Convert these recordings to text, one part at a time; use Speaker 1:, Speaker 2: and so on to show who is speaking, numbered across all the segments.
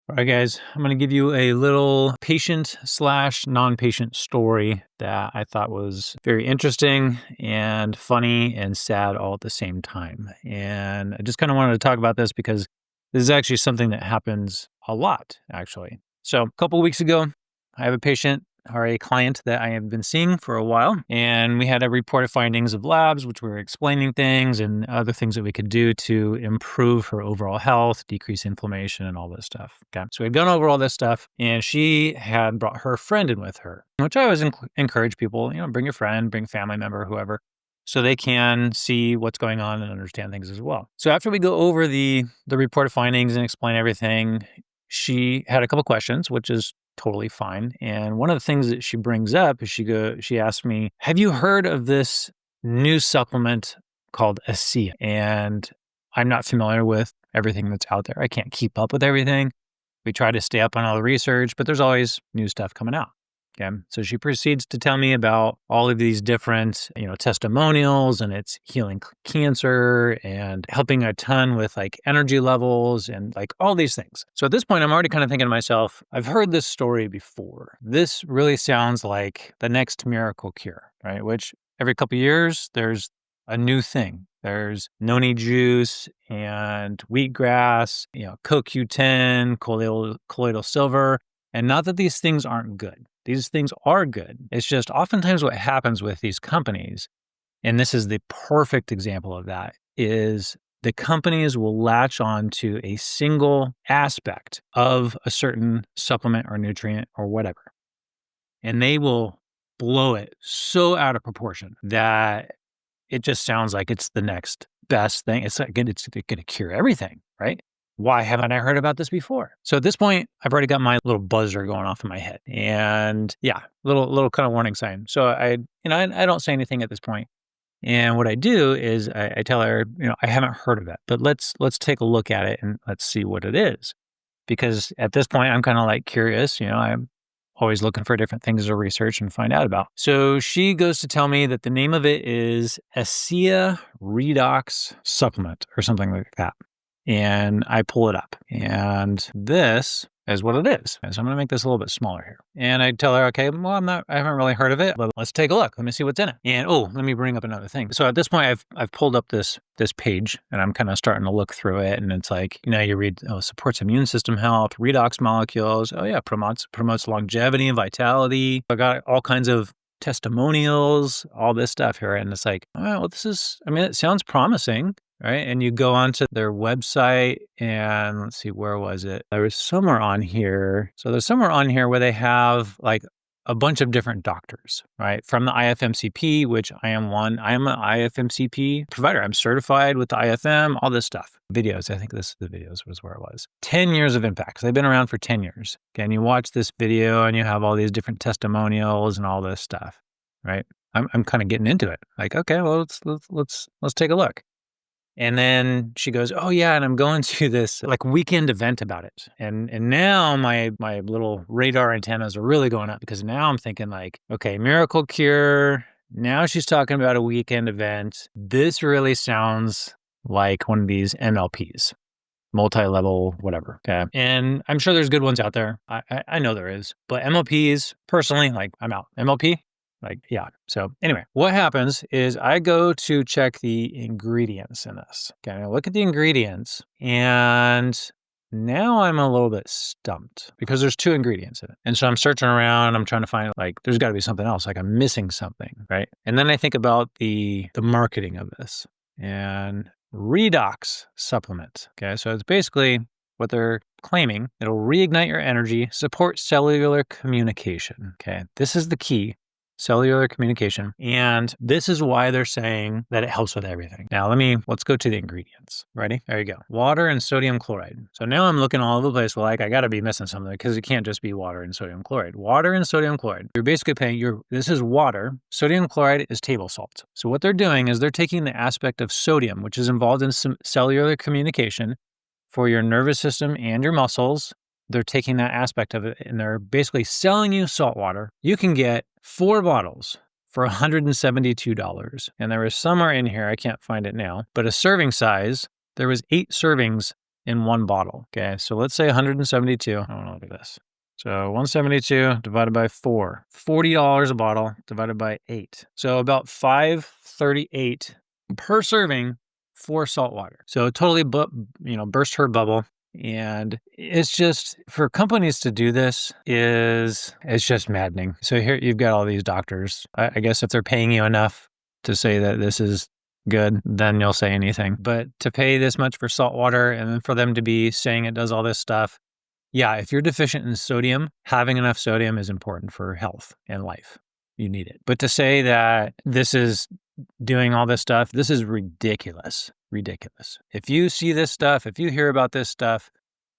Speaker 1: All right, guys, I'm going to give you a little patient/non-patient story that I thought was very interesting and funny and sad all at the same time. And I just kind of wanted to talk about this because this is actually something that happens a lot, actually. So a couple of weeks ago, I have a patient or a client that I have been seeing for a while, and we had a reported findings of labs, which we were explaining things and other things that we could do to improve her overall health, decrease inflammation, and all this stuff. Okay, so we'd gone over all this stuff, and she had brought her friend in with her, which I always encourage people, bring your friend, bring a family member, whoever, so they can see what's going on and understand things as well. So after we go over the reported findings and explain everything, she had a couple questions, which is totally fine. And one of the things that she brings up is she asked me, have you heard of this new supplement called Asea? And I'm not familiar with everything that's out there. I can't keep up with everything. We try to stay up on all the research, but there's always new stuff coming out. Okay. So she proceeds to tell me about all of these different, testimonials, and it's healing cancer and helping a ton with like energy levels and like all these things. So at this point, I'm already kind of thinking to myself, I've heard this story before. This really sounds like the next miracle cure, right? Which every couple of years, there's a new thing. There's noni juice and wheatgrass, CoQ10, colloidal silver. And not that these things aren't good. These things are good. It's just oftentimes what happens with these companies, and this is the perfect example of that, is the companies will latch on to a single aspect of a certain supplement or nutrient or whatever. And they will blow it so out of proportion that it just sounds like it's the next best thing. It's like it's going to cure everything, right? Why haven't I heard about this before? So at this point, I've already got my little buzzer going off in my head, and little kind of warning sign. So I don't say anything at this point. And what I do is I tell her, I haven't heard of it, but let's take a look at it and let's see what it is. Because at this point, I'm kind of like curious, I'm always looking for different things to research and find out about. So she goes to tell me that the name of it is Asea Redox Supplement or something like that. And I pull it up, and this is what it is. And so I'm going to make this a little bit smaller here. And I tell her, okay, well, I haven't really heard of it, but let's take a look. Let me see what's in it. And let me bring up another thing. So at this point, I've pulled up this page, and I'm kind of starting to look through it. And it's like, you read, supports immune system health, redox molecules. Oh yeah, promotes longevity and vitality. I got all kinds of testimonials, all this stuff here. And it's like, oh, well, it sounds promising. Right. And you go onto their website, and let's see, where was it? There was somewhere on here. So there's somewhere on here where they have like a bunch of different doctors, right? From the IFMCP, which I am one. I am an IFMCP provider. I'm certified with the IFM, all this stuff. Videos. I think the videos was where it was. 10 years of impact. They've been around for 10 years. Okay. And you watch this video and you have all these different testimonials and all this stuff, right? I'm kind of getting into it. Like, okay, well, let's take a look. And then she goes, oh yeah, and I'm going to this like weekend event about it. And now my little radar antennas are really going up, because now I'm thinking like, okay, miracle cure. Now she's talking about a weekend event. This really sounds like one of these MLPs, multi-level, whatever. Okay. And I'm sure there's good ones out there. I know there is, but MLPs, personally, like, I'm out. MLP? Like, yeah. So anyway, what happens is I go to check the ingredients in this. Okay, I look at the ingredients, and now I'm a little bit stumped because there's 2 ingredients in it. And so I'm searching around, I'm trying to find, like, there's got to be something else, like I'm missing something, right? And then I think about the marketing of this, and redox supplement. Okay, so it's basically what they're claiming. It'll reignite your energy, support cellular communication. Okay, this is the key. Cellular communication. And this is why they're saying that it helps with everything. Now, let's go to the ingredients. Ready? There you go. Water and sodium chloride. So now I'm looking all over the place. Well, like, I got to be missing something, because it can't just be water and sodium chloride. Water and sodium chloride. You're basically this is water. Sodium chloride is table salt. So what they're doing is they're taking the aspect of sodium, which is involved in some cellular communication for your nervous system and your muscles. They're taking that aspect of it, and they're basically selling you salt water. You can get 4 bottles for $172. And there was somewhere in here, I can't find it now, but a serving size, there was 8 servings in one bottle. Okay, so let's say 172. I want to look at this. So 172 divided by 4, $40 a bottle divided by 8. So about $5.38 per serving for salt water. So it totally burst her bubble. And it's just, for companies to do this it's just maddening. So here you've got all these doctors. I guess if they're paying you enough to say that this is good, then you'll say anything. But to pay this much for salt water and then for them to be saying it does all this stuff, yeah, if you're deficient in sodium, having enough sodium is important for health and life. You need it. But to say that this is doing all this stuff, this is ridiculous. Ridiculous. If you see this stuff, if you hear about this stuff,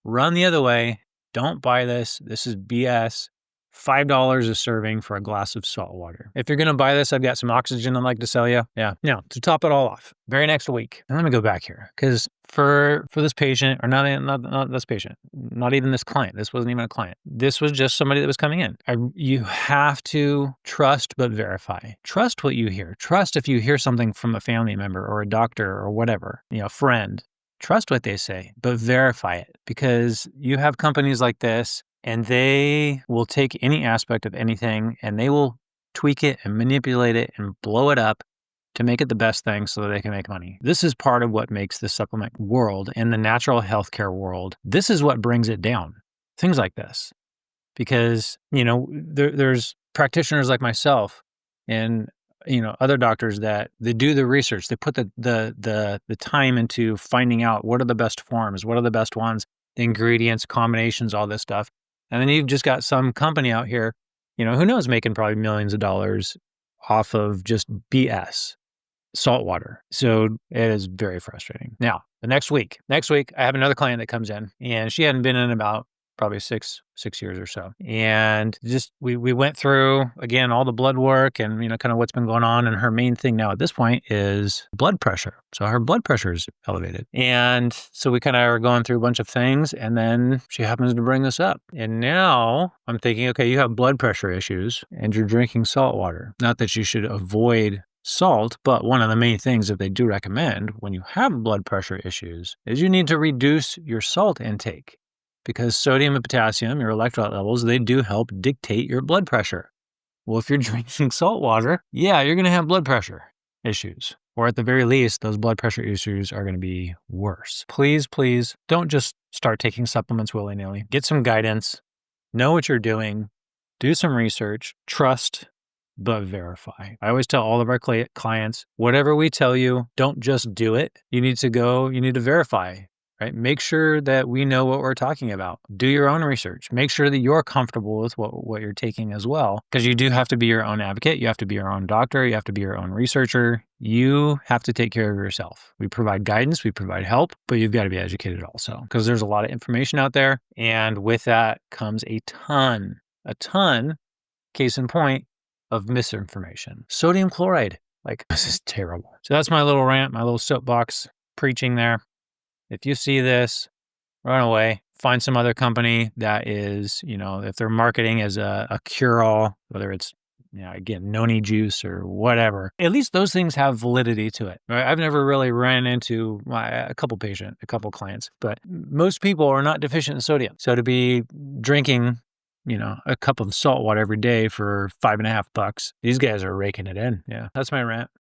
Speaker 1: run the other way. Don't buy this. This is BS. $5 a serving for a glass of salt water. If you're going to buy this, I've got some oxygen I'd like to sell you. Yeah. Now, to top it all off, very next week, and let me go back here, because for this patient, or not this patient, not even this client, this wasn't even a client. This was just somebody that was coming in. You have to trust but verify. Trust what you hear. Trust if you hear something from a family member or a doctor or whatever, friend. Trust what they say, but verify it, because you have companies like this, and they will take any aspect of anything and they will tweak it and manipulate it and blow it up to make it the best thing so that they can make money. This is part of what makes the supplement world and the natural healthcare world. This is what brings it down. Things like this. Because, there's practitioners like myself and other doctors that they do the research. They put the time into finding out what are the best forms, what are the best ones, the ingredients, combinations, all this stuff. And then you've just got some company out here, who knows, making probably millions of dollars off of just BS, salt water. So it is very frustrating. Now, the next week, I have another client that comes in, and she hadn't been in about probably six years or so. And just, we went through, again, all the blood work and, kind of what's been going on. And her main thing now at this point is blood pressure. So her blood pressure is elevated. And so we kind of are going through a bunch of things, and then she happens to bring this up. And now I'm thinking, okay, you have blood pressure issues and you're drinking salt water. Not that you should avoid salt, but one of the main things that they do recommend when you have blood pressure issues is you need to reduce your salt intake. Because sodium and potassium, your electrolyte levels, they do help dictate your blood pressure. Well, if you're drinking salt water, yeah, you're going to have blood pressure issues. Or at the very least, those blood pressure issues are going to be worse. Please, please don't just start taking supplements willy-nilly. Get some guidance. Know what you're doing. Do some research. Trust, but verify. I always tell all of our clients, whatever we tell you, don't just do it. You need to verify. Right? Make sure that we know what we're talking about. Do your own research. Make sure that you're comfortable with what you're taking as well, because you do have to be your own advocate. You have to be your own doctor. You have to be your own researcher. You have to take care of yourself. We provide guidance. We provide help, but you've got to be educated also, because there's a lot of information out there. And with that comes a ton, case in point, of misinformation. Sodium chloride. This is terrible. So that's my little rant, my little soapbox preaching there. If you see this, run away. Find some other company that is, if they're marketing as a cure-all, whether it's, again, noni juice or whatever. At least those things have validity to it. Right? I've never really ran into a couple clients, but most people are not deficient in sodium. So to be drinking, a cup of salt water every day for $5.50, these guys are raking it in. Yeah, that's my rant.